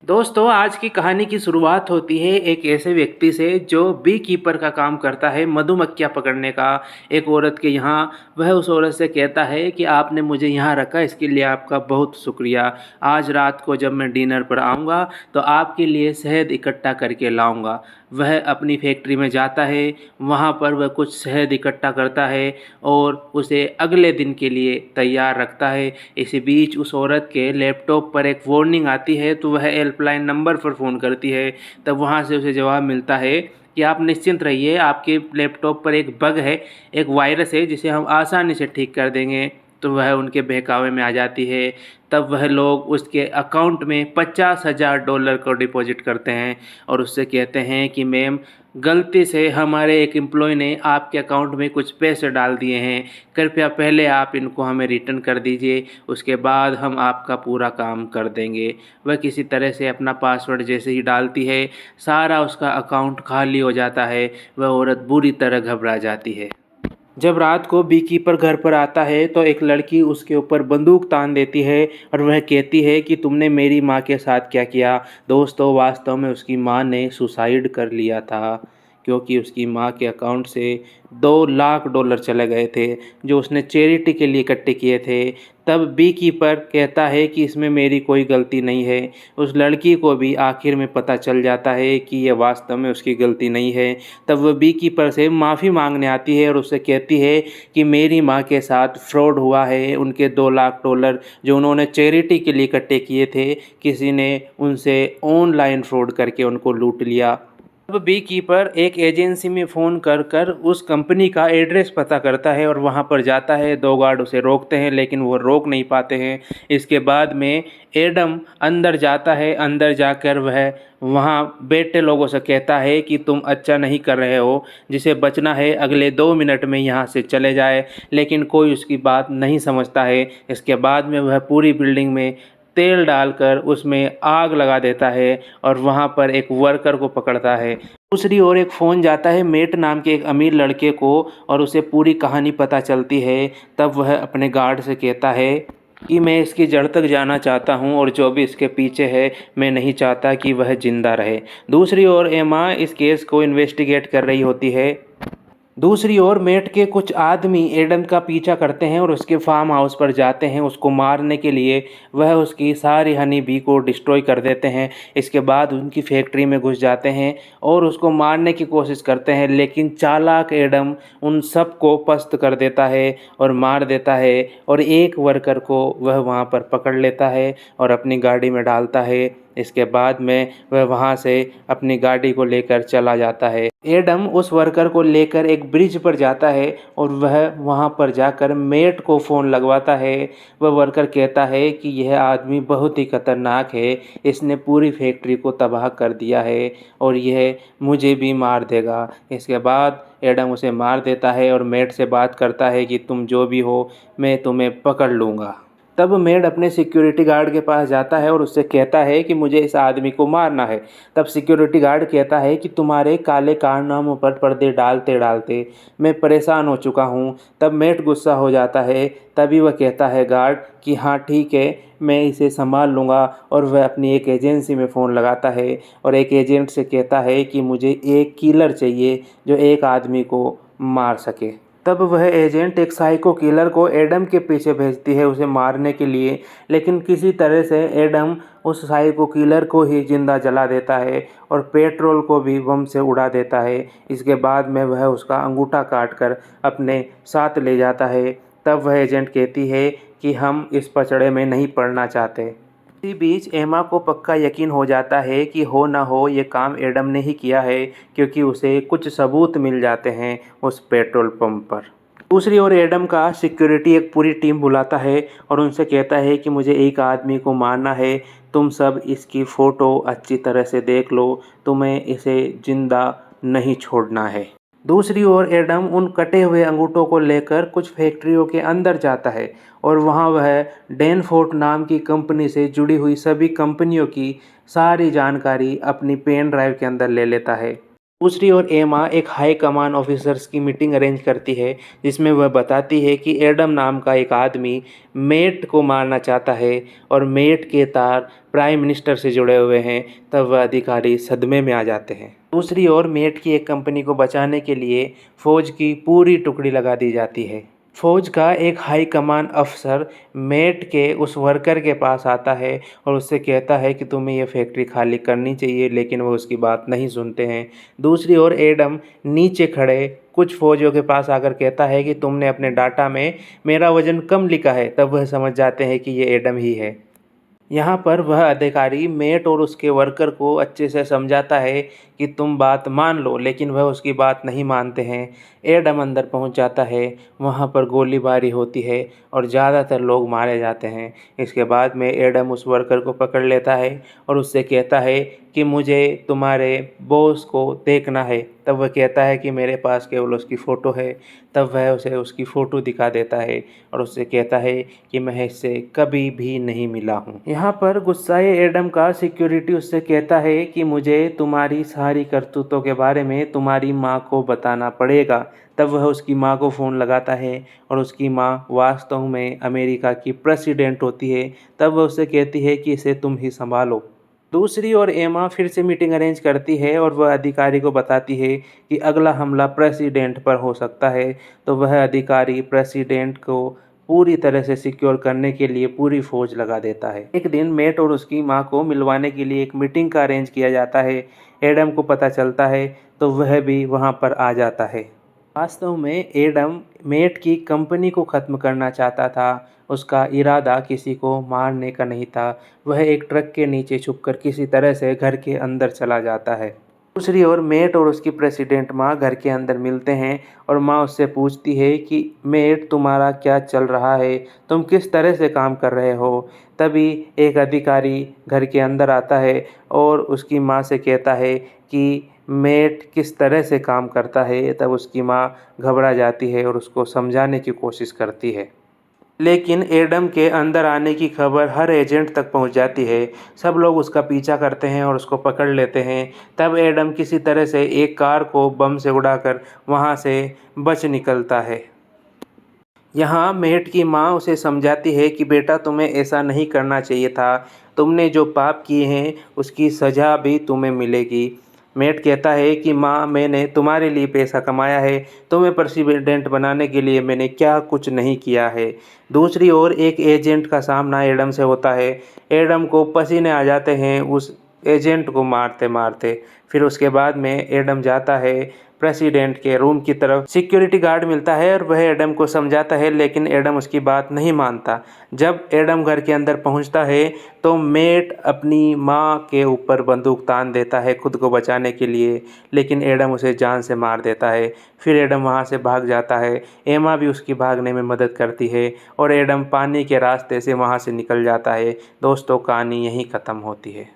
दोस्तों आज की कहानी की शुरुआत होती है एक ऐसे व्यक्ति से जो बी कीपर का काम करता है, मधुमक्खियाँ पकड़ने का। एक औरत के यहाँ वह उस औरत से कहता है कि आपने मुझे यहाँ रखा, इसके लिए आपका बहुत शुक्रिया। आज रात को जब मैं डिनर पर आऊँगा तो आपके लिए शहद इकट्ठा करके लाऊँगा। वह अपनी फैक्ट्री में जाता है, वहाँ पर वह कुछ शहद इकट्ठा करता है और उसे अगले दिन के लिए तैयार रखता है। इसी बीच उस औरत के लैपटॉप पर एक वार्निंग आती है तो वह हेल्पलाइन नंबर पर फ़ोन करती है। तब वहाँ से उसे जवाब मिलता है कि आप निश्चिंत रहिए, आपके लैपटॉप पर एक बग है, एक वायरस है जिसे हम आसानी से ठीक कर देंगे। तो वह उनके बहकावे में आ जाती है। तब वह लोग उसके अकाउंट में $50,000 को डिपॉजिट करते हैं और उससे कहते हैं कि मैम, गलती से हमारे एक एम्प्लॉय ने आपके अकाउंट में कुछ पैसे डाल दिए हैं, कृपया पहले आप इनको हमें रिटर्न कर दीजिए, उसके बाद हम आपका पूरा काम कर देंगे। वह किसी तरह से अपना पासवर्ड जैसे ही डालती है, सारा उसका अकाउंट खाली हो जाता है। वह औरत बुरी तरह घबरा जाती है। जब रात को बीकीपर घर पर आता है तो एक लड़की उसके ऊपर बंदूक तान देती है और वह कहती है कि तुमने मेरी माँ के साथ क्या किया। दोस्तों वास्तव में उसकी माँ ने सुसाइड कर लिया था, क्योंकि उसकी माँ के अकाउंट से $2 लाख चले गए थे जो उसने चैरिटी के लिए इकट्ठे किए थे। तब बी कीपर कहता है कि इसमें मेरी कोई गलती नहीं है। उस लड़की को भी आखिर में पता चल जाता है कि यह वास्तव में उसकी गलती नहीं है। तब वह बी कीपर से माफ़ी मांगने आती है और उससे कहती है कि मेरी माँ के साथ फ्रॉड हुआ है। उनके $2 लाख जो उन्होंने चैरिटी के लिए इकट्ठे किए थे, किसी ने उनसे ऑनलाइन फ्रॉड करके उनको लूट लिया। अब बी कीपर एक एजेंसी में फ़ोन कर कर उस कंपनी का एड्रेस पता करता है और वहाँ पर जाता है। 2 गार्ड उसे रोकते हैं लेकिन वो रोक नहीं पाते हैं। इसके बाद में एडम अंदर जाता है। अंदर जाकर वह वहाँ बैठे लोगों से कहता है कि तुम अच्छा नहीं कर रहे हो, जिसे बचना है अगले 2 मिनट में यहाँ से चले जाए। लेकिन कोई उसकी बात नहीं समझता है। इसके बाद में वह पूरी बिल्डिंग में तेल डालकर उसमें आग लगा देता है और वहाँ पर एक वर्कर को पकड़ता है। दूसरी ओर एक फ़ोन जाता है मेट नाम के एक अमीर लड़के को और उसे पूरी कहानी पता चलती है। तब वह अपने गार्ड से कहता है कि मैं इसकी जड़ तक जाना चाहता हूँ और जो भी इसके पीछे है, मैं नहीं चाहता कि वह ज़िंदा रहे। दूसरी ओर एमा इस केस को इन्वेस्टिगेट कर रही होती है। दूसरी ओर मेट के कुछ आदमी एडम का पीछा करते हैं और उसके फार्म हाउस पर जाते हैं उसको मारने के लिए। वह उसकी सारी हनी बी को डिस्ट्रॉय कर देते हैं। इसके बाद उनकी फैक्ट्री में घुस जाते हैं और उसको मारने की कोशिश करते हैं, लेकिन चालाक एडम उन सबको पस्त कर देता है और मार देता है और एक वर्कर को वह वहाँ पर पकड़ लेता है और अपनी गाड़ी में डालता है। इसके बाद में वह वहाँ से अपनी गाड़ी को लेकर चला जाता है। एडम उस वर्कर को लेकर एक ब्रिज पर जाता है और वह वहाँ पर जाकर मेट को फ़ोन लगवाता है। वह वर्कर कहता है कि यह आदमी बहुत ही खतरनाक है, इसने पूरी फैक्ट्री को तबाह कर दिया है और यह मुझे भी मार देगा। इसके बाद एडम उसे मार देता है और मेट से बात करता है कि तुम जो भी हो, मैं तुम्हें पकड़ लूँगा। तब मेड अपने सिक्योरिटी गार्ड के पास जाता है और उससे कहता है कि मुझे इस आदमी को मारना है। तब सिक्योरिटी गार्ड कहता है कि तुम्हारे काले कारनामों पर पर्दे डालते डालते मैं परेशान हो चुका हूँ। तब मेड गुस्सा हो जाता है। तभी वह कहता है गार्ड कि हाँ ठीक है, मैं इसे संभाल लूँगा। और वह अपनी एक एजेंसी में फ़ोन लगाता है और एक एजेंट से कहता है कि मुझे एक किलर चाहिए जो एक आदमी को मार सके। तब वह एजेंट एक साइको किलर को एडम के पीछे भेजती है उसे मारने के लिए, लेकिन किसी तरह से एडम उस साइको किलर को ही जिंदा जला देता है और पेट्रोल को भी बम से उड़ा देता है। इसके बाद में वह उसका अंगूठा काट कर अपने साथ ले जाता है। तब वह एजेंट कहती है कि हम इस पचड़े में नहीं पड़ना चाहते। इसी बीच एमा को पक्का यकीन हो जाता है कि हो ना हो ये काम एडम ने ही किया है, क्योंकि उसे कुछ सबूत मिल जाते हैं उस पेट्रोल पंप पर। दूसरी ओर एडम का सिक्योरिटी एक पूरी टीम बुलाता है और उनसे कहता है कि मुझे एक आदमी को मारना है, तुम सब इसकी फ़ोटो अच्छी तरह से देख लो, तुम्हें इसे ज़िंदा नहीं छोड़ना है। दूसरी ओर एडम उन कटे हुए अंगूठों को लेकर कुछ फैक्ट्रियों के अंदर जाता है और वहाँ वह डैनफोर्ड नाम की कंपनी से जुड़ी हुई सभी कंपनियों की सारी जानकारी अपनी पेन ड्राइव के अंदर ले लेता है। दूसरी ओर एमा एक हाई कमान ऑफिसर्स की मीटिंग अरेंज करती है, जिसमें वह बताती है कि एडम नाम का एक आदमी मेट को मारना चाहता है और मेट के तार प्राइम मिनिस्टर से जुड़े हुए हैं। तब वह अधिकारी सदमे में आ जाते हैं। दूसरी ओर मेट की एक कंपनी को बचाने के लिए फौज की पूरी टुकड़ी लगा दी जाती है। फौज का एक हाई कमान अफसर मेट के उस वर्कर के पास आता है और उससे कहता है कि तुम्हें ये फैक्ट्री खाली करनी चाहिए, लेकिन वो उसकी बात नहीं सुनते हैं। दूसरी ओर एडम नीचे खड़े कुछ फौजियों के पास आकर कहता है कि तुमने अपने डाटा में मेरा वज़न कम लिखा है। तब वह समझ जाते हैं कि ये एडम ही है। यहाँ पर वह अधिकारी मेट और उसके वर्कर को अच्छे से समझाता है कि तुम बात मान लो, लेकिन वह उसकी बात नहीं मानते हैं। एडम अंदर पहुँच जाता है, वहाँ पर गोलीबारी होती है और ज़्यादातर लोग मारे जाते हैं। इसके बाद में एडम उस वर्कर को पकड़ लेता है और उससे कहता है कि मुझे तुम्हारे बॉस को देखना है। तब वह कहता है कि मेरे पास केवल उसकी फ़ोटो है। तब वह उसे उसकी फ़ोटो दिखा देता है और उससे कहता है कि मैं इससे कभी भी नहीं मिला हूँ। यहाँ पर गुस्साए एडम का सिक्योरिटी उससे कहता है कि मुझे तुम्हारी सारी करतूतों के बारे में तुम्हारी माँ को बताना पड़ेगा। तब वह उसकी माँ को फ़ोन लगाता है और उसकी माँ वास्तव में अमेरिका की प्रेसिडेंट होती है। तब वह उससे कहती है कि इसे तुम ही संभालो। दूसरी ओर एमा फिर से मीटिंग अरेंज करती है और वह अधिकारी को बताती है कि अगला हमला प्रेसिडेंट पर हो सकता है। तो वह अधिकारी प्रेसिडेंट को पूरी तरह से सिक्योर करने के लिए पूरी फौज लगा देता है। एक दिन मेट और उसकी माँ को मिलवाने के लिए एक मीटिंग का अरेंज किया जाता है। एडम को पता चलता है तो वह भी वहाँ पर आ जाता है। वास्तव में एडम मेट की कंपनी को ख़त्म करना चाहता था। उसका इरादा किसी को मारने का नहीं था। वह एक ट्रक के नीचे छुपकर किसी तरह से घर के अंदर चला जाता है। दूसरी ओर मेट और उसकी प्रेसिडेंट माँ घर के अंदर मिलते हैं और माँ उससे पूछती है कि मेट तुम्हारा क्या चल रहा है, तुम किस तरह से काम कर रहे हो। तभी एक अधिकारी घर के अंदर आता है और उसकी माँ से कहता है कि मेट किस तरह से काम करता है। तब उसकी माँ घबरा जाती है और उसको समझाने की कोशिश करती है, लेकिन एडम के अंदर आने की खबर हर एजेंट तक पहुंच जाती है। सब लोग उसका पीछा करते हैं और उसको पकड़ लेते हैं। तब एडम किसी तरह से एक कार को बम से उड़ाकर वहां से बच निकलता है। यहाँ मेट की माँ उसे समझाती है कि बेटा तुम्हें ऐसा नहीं करना चाहिए था। तुमने जो पाप किए हैं उसकी सज़ा भी तुम्हें मिलेगी। मेट कहता है कि माँ मैंने तुम्हारे लिए पैसा कमाया है, तुम्हें प्रेसिडेंट बनाने के लिए मैंने क्या कुछ नहीं किया है। दूसरी ओर एक एजेंट का सामना एडम से होता है। एडम को पसीने आ जाते हैं उस एजेंट को मारते मारते। फिर उसके बाद में एडम जाता है प्रेसिडेंट के रूम की तरफ। सिक्योरिटी गार्ड मिलता है और वह एडम को समझाता है, लेकिन एडम उसकी बात नहीं मानता। जब एडम घर के अंदर पहुंचता है तो मेट अपनी माँ के ऊपर बंदूक तान देता है खुद को बचाने के लिए, लेकिन एडम उसे जान से मार देता है। फिर एडम वहाँ से भाग जाता है। एमा भी उसकी भागने में मदद करती है और एडम पानी के रास्ते से वहाँ से निकल जाता है। दोस्तों, कहानी यहीं ख़त्म होती है।